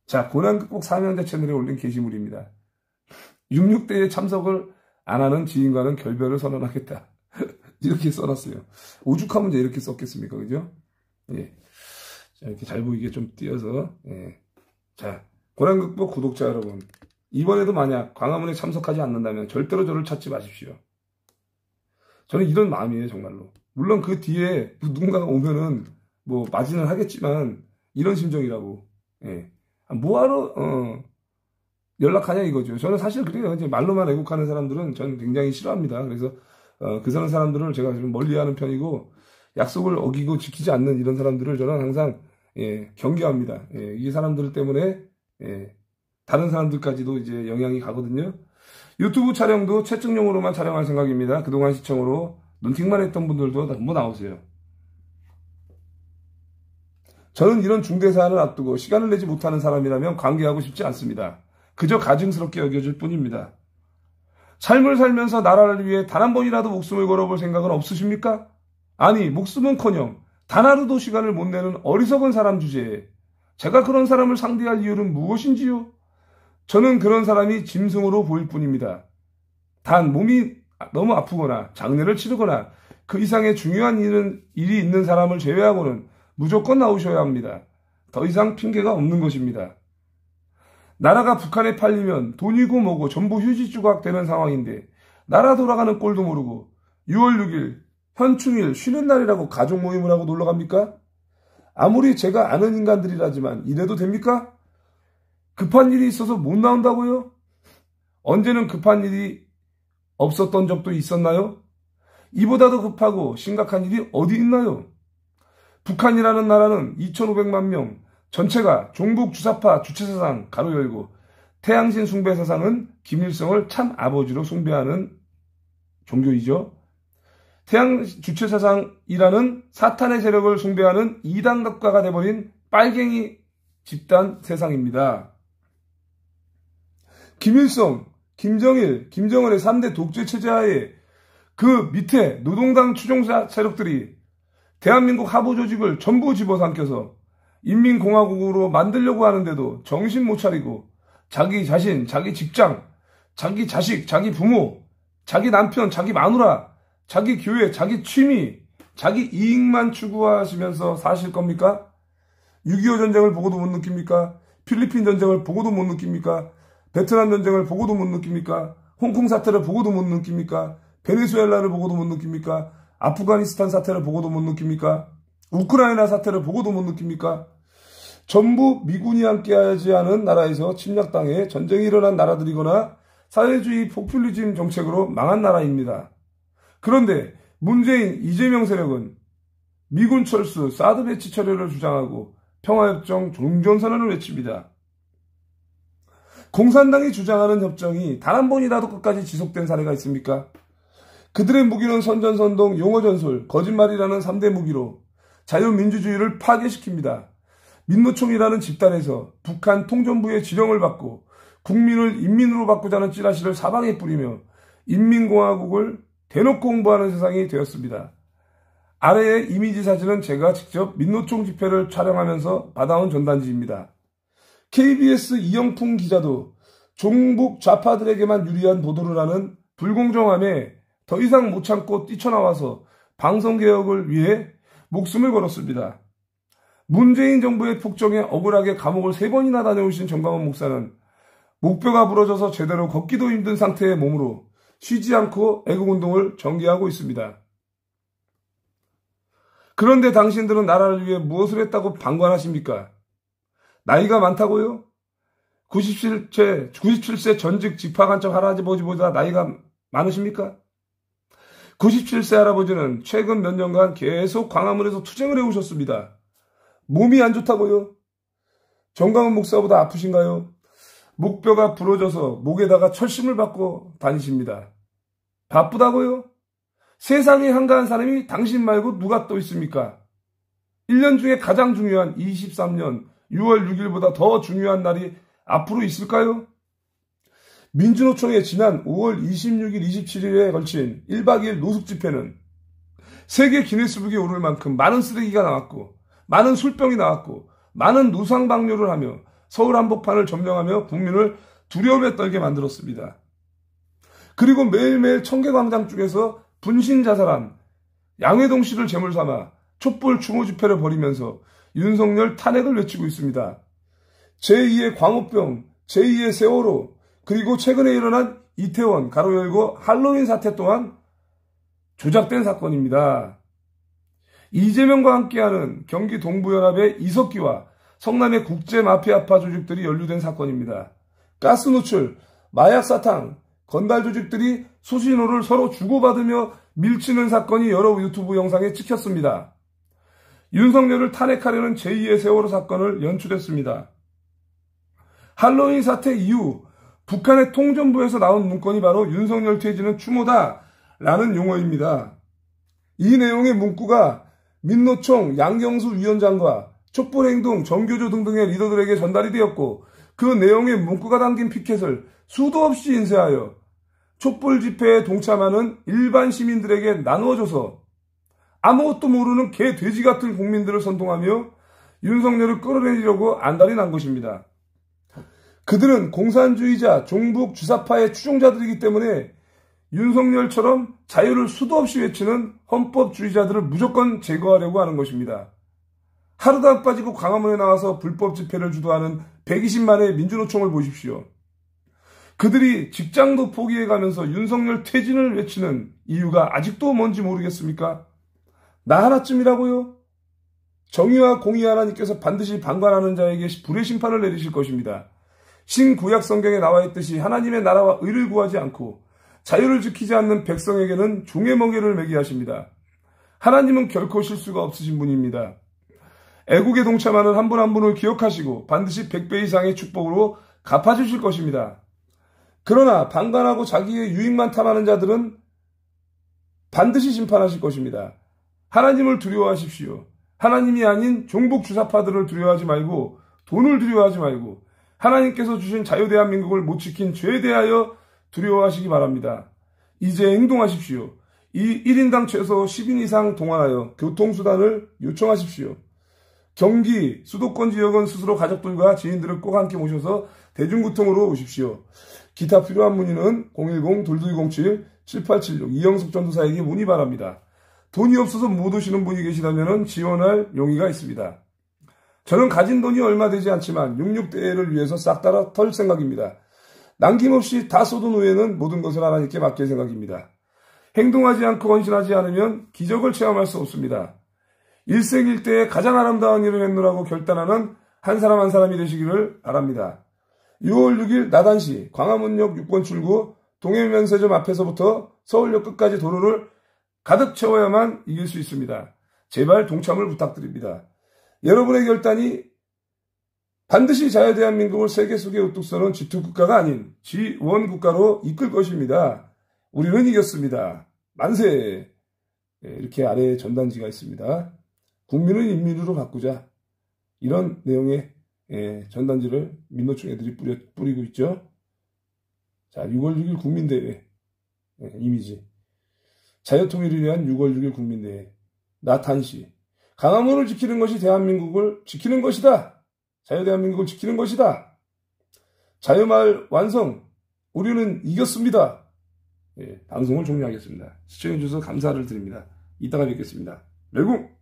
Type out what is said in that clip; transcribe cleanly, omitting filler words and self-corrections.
자, 고난극복 사명자 채널에 올린 게시물입니다. 66대에 참석을 안 하는 지인과는 결별을 선언하겠다. 이렇게 써놨어요. 오죽하면 이제 이렇게 썼겠습니까? 그죠? 예. 자, 이렇게 잘 보이게 좀 띄어서, 예. 자, 고난극복 구독자 여러분. 이번에도 만약 광화문에 참석하지 않는다면 절대로 저를 찾지 마십시오. 저는 이런 마음이에요, 정말로. 물론 그 뒤에 누군가가 오면은 뭐 맞이는 하겠지만 이런 심정이라고. 예. 뭐하러 연락하냐 이거죠. 저는 사실 그래요. 이제 말로만 애국하는 사람들은 저는 굉장히 싫어합니다. 그래서 그 사람들을 제가 좀 멀리하는 편이고 약속을 어기고 지키지 않는 이런 사람들을 저는 항상 경계합니다. 이 사람들 때문에 다른 사람들까지도 이제 영향이 가거든요. 유튜브 촬영도 채증용으로만 촬영할 생각입니다. 그동안 시청으로 눈팅만 했던 분들도 한번 나오세요. 저는 이런 중대 사안을 앞두고 시간을 내지 못하는 사람이라면 관계하고 싶지 않습니다. 그저 가증스럽게 여겨질 뿐입니다. 삶을 살면서 나라를 위해 단 한 번이라도 목숨을 걸어볼 생각은 없으십니까? 아니, 목숨은커녕 단 하루도 시간을 못 내는 어리석은 사람 주제에 제가 그런 사람을 상대할 이유는 무엇인지요? 저는 그런 사람이 짐승으로 보일 뿐입니다. 단 몸이 너무 아프거나 장례를 치르거나 그 이상의 중요한 일이 있는 사람을 제외하고는 무조건 나오셔야 합니다. 더 이상 핑계가 없는 것입니다. 나라가 북한에 팔리면 돈이고 뭐고 전부 휴지 조각 되는 상황인데 나라 돌아가는 꼴도 모르고 6월 6일 현충일 쉬는 날이라고 가족 모임을 하고 놀러 갑니까? 아무리 제가 아는 인간들이라지만 이래도 됩니까? 급한 일이 있어서 못 나온다고요? 언제는 급한 일이 없었던 적도 있었나요? 이보다도 급하고 심각한 일이 어디 있나요? 북한이라는 나라는 2,500만 명 전체가 종북 주사파 주체사상 가로 열고 태양신 숭배 사상은 김일성을 참 아버지로 숭배하는 종교이죠. 태양 주체사상이라는 사탄의 세력을 숭배하는 이단각가가 돼버린 빨갱이 집단 세상입니다. 김일성, 김정일, 김정은의 3대 독재 체제하에 그 밑에 노동당 추종자 세력들이 대한민국 하부 조직을 전부 집어삼켜서 인민공화국으로 만들려고 하는데도 정신 못 차리고 자기 자신, 자기 직장, 자기 자식, 자기 부모, 자기 남편, 자기 마누라, 자기 교회, 자기 취미, 자기 이익만 추구하시면서 사실 겁니까? 6.25 전쟁을 보고도 못 느낍니까? 필리핀 전쟁을 보고도 못 느낍니까? 베트남 전쟁을 보고도 못 느낍니까? 홍콩 사태를 보고도 못 느낍니까? 베네수엘라를 보고도 못 느낍니까? 아프가니스탄 사태를 보고도 못 느낍니까? 우크라이나 사태를 보고도 못 느낍니까? 전부 미군이 함께하지 않은 나라에서 침략당해 전쟁이 일어난 나라들이거나 사회주의 포퓰리즘 정책으로 망한 나라입니다. 그런데 문재인, 이재명 세력은 미군 철수, 사드 배치 철회를 주장하고 평화협정 종전선언을 외칩니다. 공산당이 주장하는 협정이 단 한 번이라도 끝까지 지속된 사례가 있습니까? 그들의 무기는 선전선동, 용어전술, 거짓말이라는 3대 무기로 자유민주주의를 파괴시킵니다. 민노총이라는 집단에서 북한 통전부의 지령을 받고 국민을 인민으로 바꾸자는 찌라시를 사방에 뿌리며 인민공화국을 대놓고 홍보하는 세상이 되었습니다. 아래의 이미지 사진은 제가 직접 민노총 집회를 촬영하면서 받아온 전단지입니다. KBS 이영풍 기자도 종북 좌파들에게만 유리한 보도를 하는 불공정함에 더 이상 못 참고 뛰쳐나와서 방송개혁을 위해 목숨을 걸었습니다. 문재인 정부의 폭정에 억울하게 감옥을 3번이나 다녀오신 정광훈 목사는 목뼈가 부러져서 제대로 걷기도 힘든 상태의 몸으로 쉬지 않고 애국운동을 전개하고 있습니다. 그런데 당신들은 나라를 위해 무엇을 했다고 방관하십니까? 나이가 많다고요? 97세 전직 집화간첩 할아버지보다 나이가 많으십니까? 97세 할아버지는 최근 몇 년간 계속 광화문에서 투쟁을 해오셨습니다. 몸이 안 좋다고요? 정광훈 목사보다 아프신가요? 목뼈가 부러져서 목에다가 철심을 받고 다니십니다. 바쁘다고요? 세상에 한가한 사람이 당신 말고 누가 또 있습니까? 1년 중에 가장 중요한 23년 6월 6일보다 더 중요한 날이 앞으로 있을까요? 민주노총의 지난 5월 26일, 27일에 걸친 1박 2일 노숙 집회는 세계 기네스북에 오를 만큼 많은 쓰레기가 나왔고 많은 술병이 나왔고 많은 노상방뇨를 하며 서울 한복판을 점령하며 국민을 두려움에 떨게 만들었습니다. 그리고 매일매일 청계광장 쪽에서 분신 자살한 양회동 씨를 제물 삼아 촛불 추모 집회를 벌이면서 윤석열 탄핵을 외치고 있습니다. 제2의 광우병, 제2의 세월호, 그리고 최근에 일어난 이태원 가로 열고 할로윈 사태 또한 조작된 사건입니다. 이재명과 함께하는 경기 동부연합의 이석기와 성남의 국제마피아파 조직들이 연루된 사건입니다. 가스 누출, 마약 사탕, 건달 조직들이 수신호를 서로 주고받으며 밀치는 사건이 여러 유튜브 영상에 찍혔습니다. 윤석열을 탄핵하려는 제2의 세월호 사건을 연출했습니다. 할로윈 사태 이후 북한의 통전부에서 나온 문건이 바로 윤석열 퇴진은 추모다 라는 용어입니다. 이 내용의 문구가 민노총 양경수 위원장과 촛불행동 정교조 등등의 리더들에게 전달이 되었고 그 내용의 문구가 담긴 피켓을 수도 없이 인쇄하여 촛불 집회에 동참하는 일반 시민들에게 나누어줘서 아무것도 모르는 개 돼지 같은 국민들을 선동하며 윤석열을 끌어내리려고 안달이 난 것입니다. 그들은 공산주의자, 종북, 주사파의 추종자들이기 때문에 윤석열처럼 자유를 수도 없이 외치는 헌법주의자들을 무조건 제거하려고 하는 것입니다. 하루도 안 빠지고 광화문에 나와서 불법 집회를 주도하는 120만의 민주노총을 보십시오. 그들이 직장도 포기해가면서 윤석열 퇴진을 외치는 이유가 아직도 뭔지 모르겠습니까? 나 하나쯤이라고요? 정의와 공의 하나님께서 반드시 방관하는 자에게 불의 심판을 내리실 것입니다. 신구약 성경에 나와 있듯이 하나님의 나라와 의를 구하지 않고 자유를 지키지 않는 백성에게는 종의 멍에를 매게 하십니다. 하나님은 결코 실수가 없으신 분입니다. 애국에 동참하는 한 분 한 분을 기억하시고 반드시 100배 이상의 축복으로 갚아주실 것입니다. 그러나 방관하고 자기의 유익만 탐하는 자들은 반드시 심판하실 것입니다. 하나님을 두려워하십시오. 하나님이 아닌 종북 주사파들을 두려워하지 말고 돈을 두려워하지 말고 하나님께서 주신 자유대한민국을 못 지킨 죄에 대하여 두려워하시기 바랍니다. 이제 행동하십시오. 이 1인당 최소 10인 이상 동원하여 교통수단을 요청하십시오. 경기, 수도권 지역은 스스로 가족들과 지인들을 꼭 함께 모셔서 대중교통으로 오십시오. 기타 필요한 문의는 010-2207-7876 이영석 전도사에게 문의 바랍니다. 돈이 없어서 못 오시는 분이 계시다면 지원할 용의가 있습니다. 저는 가진 돈이 얼마 되지 않지만 66대회를 위해서 싹 다 털 생각입니다. 남김없이 다 쏟은 후에는 모든 것을 하나님께 맡길 생각입니다. 행동하지 않고 헌신하지 않으면 기적을 체험할 수 없습니다. 일생일대에 가장 아름다운 일을 했노라고 결단하는 한 사람 한 사람이 되시기를 바랍니다. 6월 6일 나단시 광화문역 6번 출구 동해면세점 앞에서부터 서울역 끝까지 도로를 가득 채워야만 이길 수 있습니다. 제발 동참을 부탁드립니다. 여러분의 결단이 반드시 자유대한민국을 세계 속에 우뚝 서는 G2 국가가 아닌 G1 국가로 이끌 것입니다. 우리는 이겼습니다. 만세! 이렇게 아래에 전단지가 있습니다. 국민을 인민으로 바꾸자. 이런 내용의 전단지를 민노총 애들이 뿌리고 있죠. 자, 6월 6일 국민대회 이미지. 자유통일을 위한 6월 6일 국민대회. 나탄시. 광화문을 지키는 것이 대한민국을 지키는 것이다. 자유대한민국을 지키는 것이다. 자유마을 완성. 우리는 이겼습니다. 방송을 종료하겠습니다. 시청해주셔서 감사를 드립니다. 이따가 뵙겠습니다. 멸공!